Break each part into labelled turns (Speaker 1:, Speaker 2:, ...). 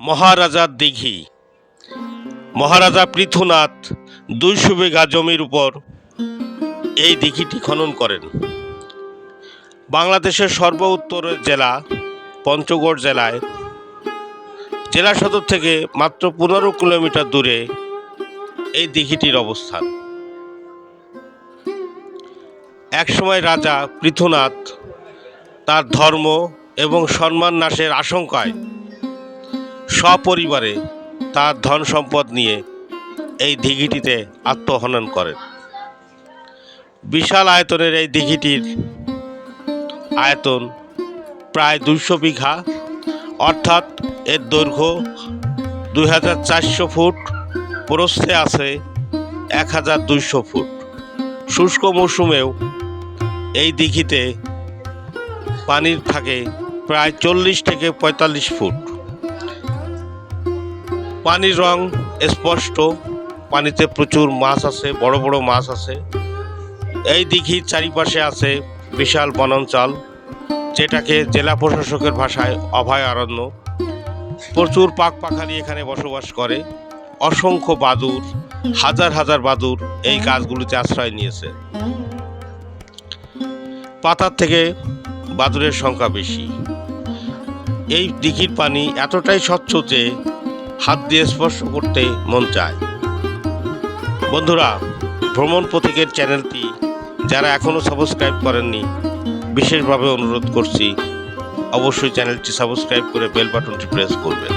Speaker 1: মহারাজার দিঘি। মহারাজা পৃথুনাথ 200 বিঘা জমির উপর এই দিঘিটি খনন করেন। বাংলাদেশের সর্ব উত্তরের জেলা পঞ্চগড় জেলায় জেলা সদর থেকে মাত্র 15 কিলোমিটার দূরে এই দিঘিটির অবস্থান। একসময় রাজা পৃথুনাথ তার ধর্ম এবং সম্মান নাশের আশঙ্কায় সপরিবারে তার ধন সম্পদ নিয়ে এই দিঘিটিতে আত্মহনন করেন। বিশাল আয়তনের এই দিঘিটির আয়তন প্রায় 200 বিঘা, অর্থাৎ এর দৈর্ঘ্য 2400 ফুট, প্রস্থে আছে 1200 ফুট। শুষ্ক মৌসুমেও এই দিঘিতে পানির থাকে প্রায় 40 থেকে 45 ফুট। পানির রং স্পষ্ট, পানিতে প্রচুর মাছ আছে, বড় বড় মাছ আছে। এই দিঘির চারিপাশে আছে বিশাল বনাঞ্চল, যেটাকে জেলা প্রশাসকের ভাষায় অভয়ারণ্য। প্রচুর পাখপাখালি এখানে বসবাস করে। অসংখ্য বাদুড়, হাজার হাজার বাদুড় এই গাছগুলিতে আশ্রয় নিয়েছে। পাতার থেকে বাদুড়ের সংখ্যা বেশি। এই দিঘির পানি এতটাই স্বচ্ছ যে হাত দিয়ে স্পর্শ করতে মন চায়। বন্ধুরা, ভ্রমণ পথিকের চ্যানেলটি যারা এখনও সাবস্ক্রাইব করেননি, বিশেষভাবে অনুরোধ করছি অবশ্যই চ্যানেলটি সাবস্ক্রাইব করে বেল বাটনটি প্রেস করবেন,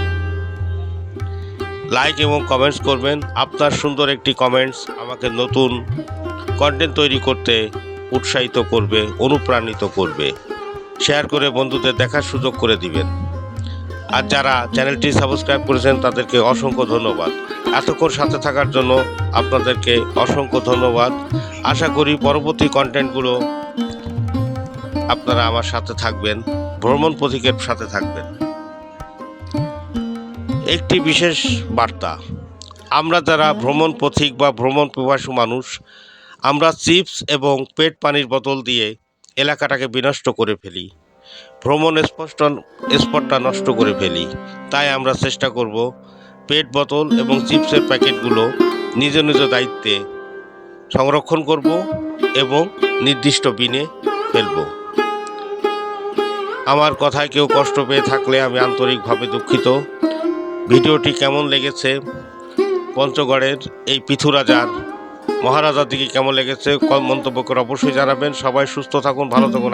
Speaker 1: লাইক এবং কমেন্টস করবেন। আপনার সুন্দর একটি কমেন্টস আমাকে নতুন কন্টেন্ট তৈরি করতে উৎসাহিত করবে, অনুপ্রাণিত করবে। শেয়ার করে বন্ধুদের দেখার সুযোগ করে দিবেন। আর যারা চ্যানেলটি সাবস্ক্রাইব করেছেন তাদেরকে অসংখ্য ধন্যবাদ। এতক্ষণ সাথে থাকার জন্য আপনাদেরকে অসংখ্য ধন্যবাদ। আশা করি পরবর্তী কন্টেন্টগুলো আপনারা আমার সাথে থাকবেন, ভ্রমণ পথিকের সাথে থাকবেন। একটি বিশেষ বার্তা, আমরা যারা ভ্রমণ পথিক বা ভ্রমণ পিপাসু মানুষ, আমরা চিপস এবং পেট পানির বোতল দিয়ে এলাকাটাকে বিনষ্ট করে ফেলি, ভ্রমণ স্পটটা নষ্ট করে ফেলি। তাই আমরা চেষ্টা করব পেট বোতল এবং চিপসের প্যাকেটগুলো নিজ নিজ দায়িত্বে সংরক্ষণ করব এবং নির্দিষ্ট বিনে ফেলব। আমার কথায় কেউ কষ্ট পেয়ে থাকলে আমি আন্তরিকভাবে দুঃখিত। ভিডিওটি কেমন লেগেছে, পঞ্চগড়ের এই পৃথুরাজার মহারাজার দিকে কেমন লেগেছে মন্তব্য করে অবশ্যই জানাবেন। সবাই সুস্থ থাকুন, ভালো থাকুন।